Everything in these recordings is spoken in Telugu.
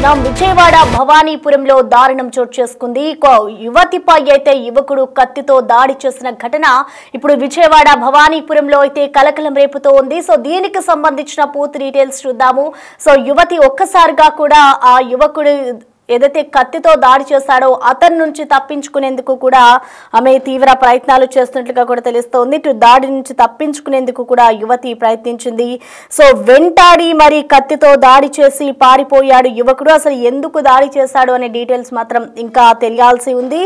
చూస్తున్నాం. విజయవాడ భవానీపురంలో దారుణం చోటు చేసుకుంది. యువతిపై అయితే యువకుడు కత్తితో దాడి చేసిన ఘటన ఇప్పుడు విజయవాడ భవానీపురంలో అయితే కలకలం రేపుతూ ఉంది. సో దీనికి సంబంధించిన పూర్తి డీటెయిల్స్ చూద్దాము. సో యువతి ఒక్కసారిగా కూడా ఆ యువకుడు ఏదైతే కత్తితో దాడి చేశాడో అతని నుంచి తప్పించుకునేందుకు కూడా ఆమె తీవ్ర ప్రయత్నాలు చేస్తున్నట్లుగా కూడా తెలుస్తోంది. ఇటు దాడి నుంచి తప్పించుకునేందుకు కూడా యువతి ప్రయత్నించింది. సో వెంటాడి మరి కత్తితో దాడి చేసి పారిపోయాడు యువకుడు. అసలు ఎందుకు దాడి చేశాడు అనే డీటెయిల్స్ మాత్రం ఇంకా తెలియాల్సి ఉంది.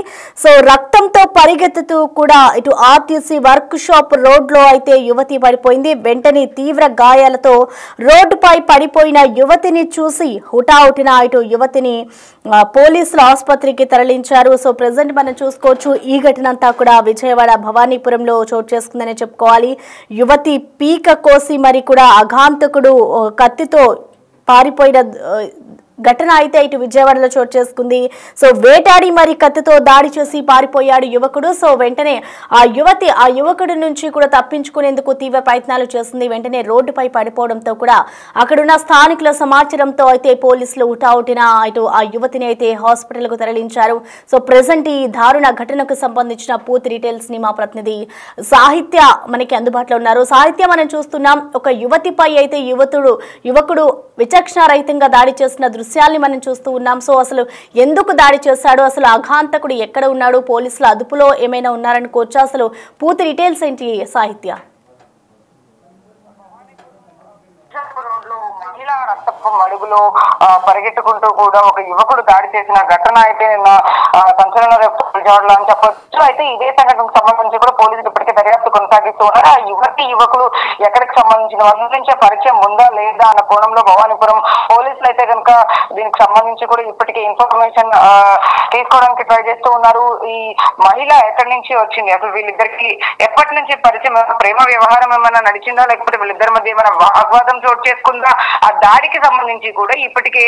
సో రక్తంతో పరిగెత్తుతూ కూడా ఇటు ఆర్టీసీ వర్క్ షాప్ రోడ్లో అయితే యువతి పడిపోయింది. వెంటనే తీవ్ర గాయాలతో రోడ్డుపై పడిపోయిన యువతిని చూసి హుటాహుటిన ఇటు యువతిని పోలీసులు ఆసుపత్రికి తరలించారు. సో ప్రెసెంట్ మనం చూసుకోవచ్చు ఈ ఘటన అంతా కూడా విజయవాడ భవానీపురంలో చోటు చేసుకుందని చెప్పుకోవాలి. యువతి పీక కోసి మరి కూడా అఘాంతకుడు కత్తితో పారిపోయిన ఘటన అయితే ఇటు విజయవాడలో చోటు చేసుకుంది. సో వేటాడి మరి కత్తితో దాడి చేసి పారిపోయాడు యువకుడు. సో వెంటనే ఆ యువకుడి నుంచి కూడా తప్పించుకునేందుకు తీవ్ర ప్రయత్నాలు చేస్తుంది. వెంటనే రోడ్డుపై పడిపోవడంతో కూడా అక్కడున్న స్థానికుల సమాచారంతో అయితే పోలీసులు హుటాహుటిన ఇటు ఆ యువతిని అయితే హాస్పిటల్కు తరలించారు. సో ప్రెసెంట్ ఈ దారుణ ఘటనకు సంబంధించిన పూర్తి డీటెయిల్స్ ని మా ప్రతినిధి సాహిత్య మనకి అందుబాటులో ఉన్నారు. సాహిత్య, మనం చూస్తున్నాం ఒక యువతిపై అయితే యువకుడు విచక్షణారహితంగా దాడి చేసిన దృశ్యాల్ని మనం చూస్తూ ఉన్నాం. సో అసలు ఎందుకు దాడి చేశాడు, అసలు అఘాంతకుడు ఎక్కడ ఉన్నాడు, పోలీసుల అదుపులో ఏమైనా ఉన్నారనుకోవచ్చు, అసలు పూర్తి డీటెయిల్స్ ఏంటి సాహిత్య? మహిళా రక్తపు మడుగులో పరిగెట్టుకుంటూ కూడా ఒక యువకుడు దాడి చేసిన ఘటన అయితే నిన్న సంచలన విజయవాడలో అని చెప్పొచ్చు. అయితే ఇదే సంఘటనకు సంబంధించి కూడా పోలీసులు ఇప్పటికే దర్యాప్తు కొనసాగిస్తూ ఉన్నారు. ఆ యువకుడు ఎక్కడికి సంబంధించిన వాళ్ళ నుంచే పరిచయం ఉందా లేదా అన్న కోణంలో భవానీపురం పోలీసులు అయితే కనుక దీనికి సంబంధించి కూడా ఇప్పటికే ఇన్ఫర్మేషన్ తీసుకోవడానికి ట్రై చేస్తూ ఉన్నారు. ఈ మహిళ ఎక్కడి నుంచి వచ్చింది, అసలు వీళ్ళిద్దరికి ఎప్పటి నుంచి పరిచయం, ప్రేమ వ్యవహారం ఏమైనా నడిచిందా, లేకపోతే వీళ్ళిద్దరి మధ్య ఏమైనా వాగ్వాదం చోటు చేసుకుందా, ఆ దాడికి సంబంధించి కూడా ఇప్పటికే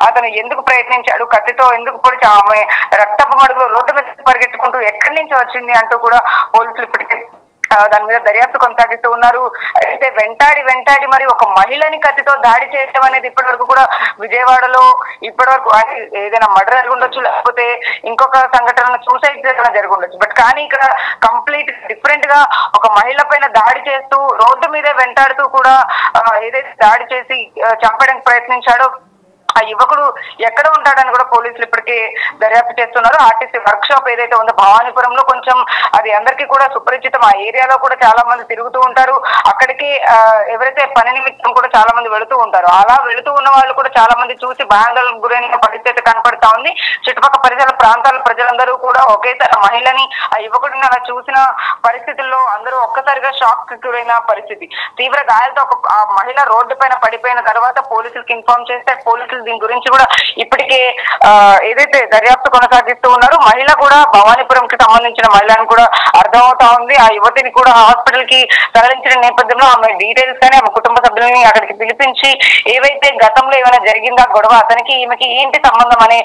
అతను ఎందుకు ప్రయత్నించాడు, కత్తితో ఎందుకు పొడిచి ఆమె రక్తపు మడుగులో రోడ్డు మీద పరిగెత్తుకుంటూ ఎక్కడి నుంచి వచ్చింది అంటూ కూడా పోలీసులు ఇప్పటికే దాని మీద దర్యాప్తు కొనసాగిస్తూ ఉన్నారు. అయితే వెంటాడి మరి ఒక మహిళని కత్తితో దాడి చేయడం అనేది ఇప్పటి వరకు కూడా విజయవాడలో ఇప్పటి వరకు ఏదైనా మర్డర్ జరిగి ఉండొచ్చు, లేకపోతే ఇంకొక సంఘటన సూసైడ్ జరిగి ఉండొచ్చు. బట్ కానీ ఇక్కడ కంప్లీట్ డిఫరెంట్ గా ఒక మహిళ పైన దాడి చేస్తూ రోడ్డు మీదే వెంటాడుతూ కూడా ఏదైతే దాడి చేసి చంపడానికి ప్రయత్నించాడో ఆ యువకుడు ఎక్కడ ఉంటాడని కూడా పోలీసులు ఇప్పటికే దర్యాప్తు చేస్తున్నారు. ఆర్టీసీ వర్క్ షాప్ ఏదైతే ఉందో భవానీపురంలో కొంచెం అది అందరికీ కూడా సుపరిచితం. ఆ ఏరియాలో కూడా చాలా మంది తిరుగుతూ ఉంటారు. అక్కడికి ఎవరైతే పని నిమిత్తం కూడా చాలా మంది వెళుతూ ఉంటారు. అలా వెళుతూ ఉన్న వాళ్ళు కూడా చాలా మంది చూసి భయాందోళనకు గురైన పరిస్థితి కనపడతా ఉంది. చుట్టుపక్కల పరిసర ప్రాంతాల ప్రజలందరూ కూడా ఒకేసారి మహిళని ఆ యువకుడిని అలా చూసిన పరిస్థితుల్లో అందరూ ఒక్కసారిగా షాక్ కి గురైన పరిస్థితి. తీవ్ర గాయాలతో ఆ మహిళ రోడ్డు పైన పడిపోయిన తర్వాత పోలీసులకు ఇన్ఫార్మ్ చేస్తే పోలీసులు దీని గురించి కూడా ఇప్పటికే ఏదైతే దర్యాప్తు కొనసాగిస్తూ ఉన్నారు. మహిళ కూడా భవానీపురం కి సంబంధించిన మహిళను కూడా అర్థమవుతా ఉంది. ఆ యువతిని కూడా హాస్పిటల్ కి తరలించిన నేపథ్యంలో ఆమె డీటెయిల్స్ కానీ ఆమె కుటుంబ సభ్యులని అక్కడికి పిలిపించి ఏవైతే గతంలో ఏమైనా జరిగిందా గొడవ, అతనికి ఈమెకి ఏంటి సంబంధం అనే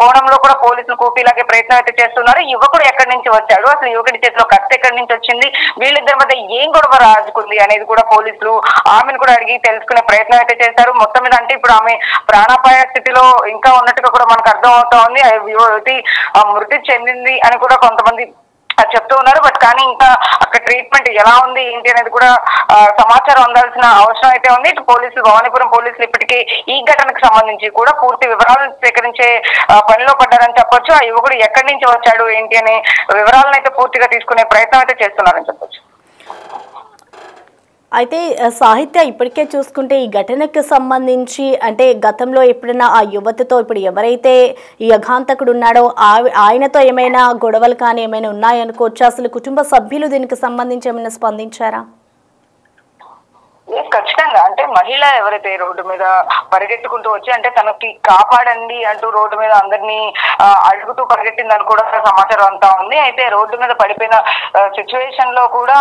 కోణంలో కూడా పోలీసులు కూపీలాగే ప్రయత్నం అయితే చేస్తున్నారు. యువకుడు ఎక్కడి నుంచి వచ్చాడు, అసలు యువకుడి చేతిలో కత్తి ఎక్కడి నుంచి వచ్చింది, వీళ్ళిద్దరి మధ్య ఏం గొడవ రాజుకుంది అనేది కూడా పోలీసులు ఆమెను కూడా అడిగి తెలుసుకునే ప్రయత్నం అయితే చేశారు. మొత్తం మీద అంటే ఇప్పుడు ఆమె ప్రాణాపాయ స్థితిలో ఇంకా ఉన్నట్టుగా కూడా మనకు అర్థం అవుతా ఉంది. యువతి మృతి చెందింది అని కూడా కొంతమంది చెప్తూ ఉన్నారు. బట్ కానీ ఇంకా అక్కడ ట్రీట్మెంట్ ఎలా ఉంది ఏంటి అనేది కూడా సమాచారం అందాల్సిన అవసరం అయితే ఉంది. ఇటు పోలీసులు భవానీపురం పోలీసులు ఇప్పటికే ఈ ఘటనకు సంబంధించి కూడా పూర్తి వివరాలను సేకరించే పనిలో పడ్డారని చెప్పొచ్చు. ఆ యువకుడు ఎక్కడి నుంచి వచ్చాడు ఏంటి అనే వివరాలను అయితే పూర్తిగా తీసుకునే ప్రయత్నం అయితే చేస్తున్నారని చెప్పొచ్చు. అయితే సాహిత్య, ఇప్పటికే చూసుకుంటే ఈ ఘటనకు సంబంధించి అంటే గతంలో ఎప్పుడైనా ఆ యువతితో ఇప్పుడు ఎవరైతే ఈ అఘాంతకుడు ఉన్నాడో ఆయనతో ఏమైనా గొడవలు కానీ ఏమైనా ఉన్నాయనుకోవచ్చు, అసలు కుటుంబ సభ్యులు దీనికి సంబంధించి ఏమైనా స్పందించారా? ఖచ్చితంగా అంటే మహిళ ఎవరైతే రోడ్డు మీద పరిగెత్తుకుంటూ వచ్చి అంటే తనకి కాపాడండి అంటూ రోడ్డు మీద అందరినీ అడుగుతూ పరిగెట్టిందని కూడా సమాచారం అంతా ఉంది. అయితే రోడ్డు మీద పడిపోయిన సిచ్యువేషన్ లో కూడా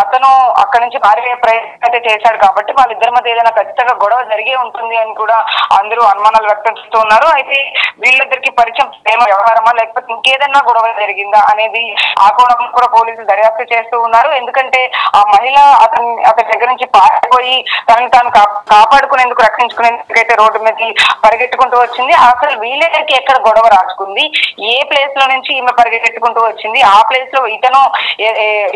అతను అక్కడి నుంచి పారిపోయే ప్రయత్నం అయితే చేశాడు కాబట్టి వాళ్ళిద్దరి మధ్య ఏదైనా ఖచ్చితంగా గొడవ జరిగే ఉంటుంది అని కూడా అందరూ అనుమానాలు వ్యక్తం చేస్తూ ఉన్నారు. అయితే వీళ్ళిద్దరికి పరిచయం ప్రేమ వ్యవహారమా లేకపోతే ఇంకేదన్నా గొడవ జరిగిందా అనేది ఆ కోణంలో కూడా పోలీసులు దర్యాప్తు చేస్తూ ఉన్నారు. ఎందుకంటే ఆ మహిళ అతని దగ్గర నుంచి పారిపోయి తనని తాను కాపాడుకునేందుకు రక్షించుకునేందుకు అయితే రోడ్డు మీదకి పరిగెట్టుకుంటూ వచ్చింది. అసలు వీళ్ళకి ఎక్కడ గొడవ రాచుకుంది, ఏ ప్లేస్ లో నుంచి ఈమె పరిగెట్టుకుంటూ వచ్చింది, ఆ ప్లేస్ లో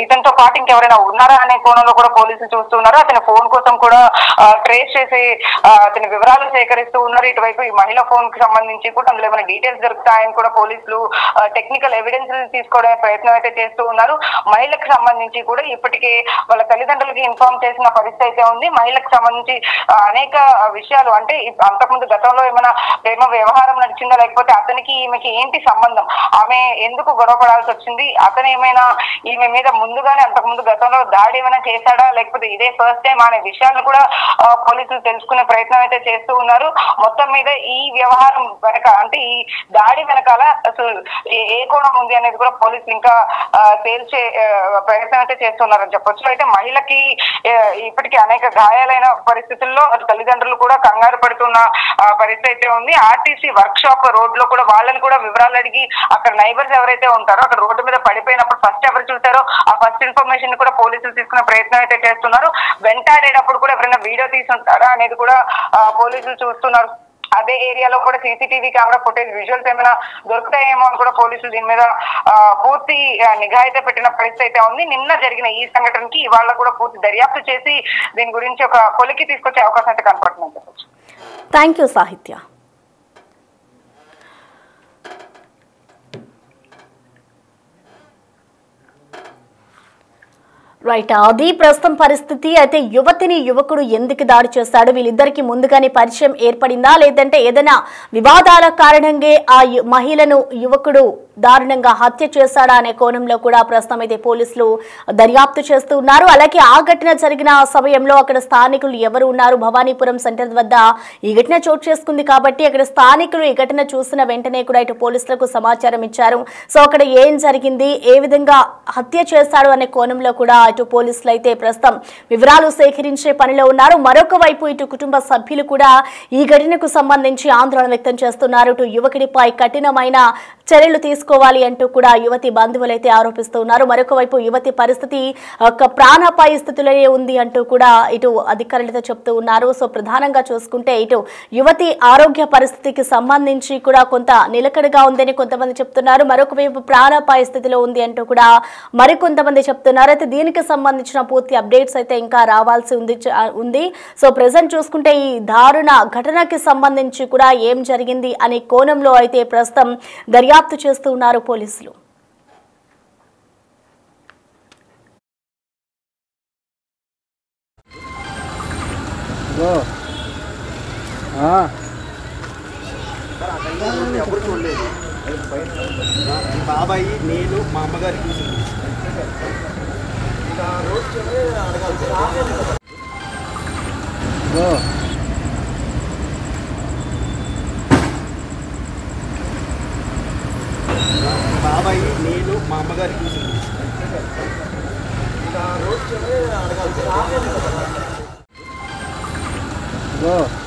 ఇతనితో పాటు ఇంకెవరైనా ఉన్నారా అనే కోణంలో కూడా పోలీసులు చూస్తున్నారు. అతని ఫోన్ కోసం కూడా ట్రేస్ చేసి అతని వివరాలు సేకరిస్తూ ఉన్నారు. ఇటువైపు ఈ మహిళ ఫోన్ కి సంబంధించి కూడా అందులో ఏమైనా డీటెయిల్స్ దొరుకుతాయని కూడా పోలీసులు టెక్నికల్ ఎవిడెన్స్ తీసుకోవడానికి ప్రయత్నం అయితే చేస్తూ ఉన్నారు. మహిళకు సంబంధించి కూడా ఇప్పటికే వాళ్ళ తల్లిదండ్రులకి ఇన్ఫార్మ్ చేసిన పరిస్థితి అయితే ఉంది. మహిళకు సంబంధించి అనేక విషయాలు, అంటే అంతకుముందు గతంలో ఏమైనా ప్రేమ వ్యవహారం నడిచిందా, లేకపోతే అతనికి ఈమెకి ఏంటి సంబంధం, ఆమె ఎందుకు గొడవ పడాల్సి వచ్చింది, అతను ఏమైనా ఈమె మీద ముందుగానే అంతకుముందు గతంలో దాడి ఏమైనా చేశాడా, లేకపోతే ఇదే ఫస్ట్ టైం అనే విషయాలను కూడా పోలీసులు తెలుసుకునే ప్రయత్నం అయితే చేస్తూ ఉన్నారు. మొత్తం మీద ఈ వ్యవహారం వెనక, అంటే ఈ దాడి వెనకాల అసలు ఏ కోణం ఉంది అనేది కూడా పోలీసులు ఇంకా తేల్చే ప్రయత్నం అయితే చేస్తున్నారని చెప్పొచ్చు. అయితే మహిళకి ఇప్పటికీ అనేక గాయాలైన పరిస్థితుల్లో తల్లిదండ్రులు కూడా కంగారు పడుతున్న పరిస్థితి అయితే ఉంది. ఆర్టీసీ వర్క్ షాప్ రోడ్ లో కూడా వాళ్ళని కూడా వివరాలు అడిగి అక్కడ నైబర్స్ ఎవరైతే ఉంటారో అక్కడ రోడ్డు మీద పడిపోయినప్పుడు ఫస్ట్ ఎవరు చూసారో ఆ ఫస్ట్ ఇన్ఫర్మేషన్ కూడా పోలీసులు తీసుకునే ప్రయత్నం అయితే చేస్తున్నారు. వెంటాడేటప్పుడు కూడా ఎవరైనా వీడియో తీసుంటారా అనేది కూడా పోలీసులు చూస్తున్నారు. అదే ఏరియాలో కూడా సీసీటీవీ కెమెరా ఫుటేజ్ విజువల్స్ ఏమైనా దొరుకుతాయేమో అని కూడా పోలీసులు దీని మీద పూర్తి నిఘా అయితే పెట్టిన పరిస్థితి అయితే ఉంది. నిన్న జరిగిన ఈ సంఘటనకి ఇవాళ కూడా పూర్తి దర్యాప్తు చేసి దీని గురించి ఒక కొలికి తీసుకొచ్చే అవకాశం అయితే కనపడుతుందని చెప్పచ్చు. థ్యాంక్ యూ సాహిత్య. రైట్, అది ప్రస్తుతం పరిస్థితి. అయితే యువతిని యువకుడు ఎందుకు దాడి చేస్తాడు, వీళ్ళిద్దరికి ముందుగానే పరిచయం ఏర్పడిందా, లేదంటే ఏదైనా వివాదాల కారణంగా ఆ మహిళను యువకుడు దారుణంగా హత్య చేశాడా అనే కోణంలో కూడా ప్రస్తుతం అయితే పోలీసులు దర్యాప్తు చేస్తూ ఉన్నారు. అలాగే ఆ ఘటన జరిగిన సమయంలో అక్కడ స్థానికులు ఎవరు ఉన్నారు, భవానీపురం సెంటర్ వద్ద ఈ ఘటన చోటు చేసుకుంది కాబట్టి అక్కడ స్థానికులు ఈ ఘటన చూసిన వెంటనే కూడా ఇటు పోలీసులకు సమాచారం ఇచ్చారు. సో అక్కడ ఏం జరిగింది, ఏ విధంగా హత్య చేశాడు అనే కోణంలో కూడా ఇటు పోలీసులు అయితే ప్రస్తుతం వివరాలు సేకరించే పనిలో ఉన్నారు. మరొక వైపు ఇటు కుటుంబ సభ్యులు కూడా ఈ ఘటనకు సంబంధించి ఆందోళన వ్యక్తం చేస్తున్నారు. ఇటు యువకుడిపై కఠినమైన చర్యలు తీసుకోవాలి అంటూ కూడా యువతి బంధువులు అయితే ఆరోపిస్తున్నారు. మరొక వైపు యువతి పరిస్థితి ప్రాణాపాయ స్థితిలోనే ఉంది అంటూ కూడా ఇటు అధికారులతో చెప్తూ ఉన్నారు. సో ప్రధానంగా చూసుకుంటే ఇటు యువతి ఆరోగ్య పరిస్థితికి సంబంధించి కూడా కొంత నిలకడగా ఉందని కొంతమంది చెప్తున్నారు. మరొక వైపు ప్రాణాపాయ స్థితిలో ఉంది అంటూ కూడా మరికొంతమంది చెప్తున్నారు. అయితే దీనికి సంబంధించిన పూర్తి అప్డేట్స్ అయితే ఇంకా రావాల్సి ఉంది. సో ప్రెసెంట్ చూసుకుంటే ఈ దారుణ ఘటనకి సంబంధించి కూడా ఏం జరిగింది అనే కోణంలో అయితే ప్రస్తుతం దర్యాప్తు చేస్తూ ఉన్నారు పోలీసులు. బాబాయ్ నేను మా అమ్మగారికి బాబాయ్ నేను మా అమ్మగారికి అడగాల్సి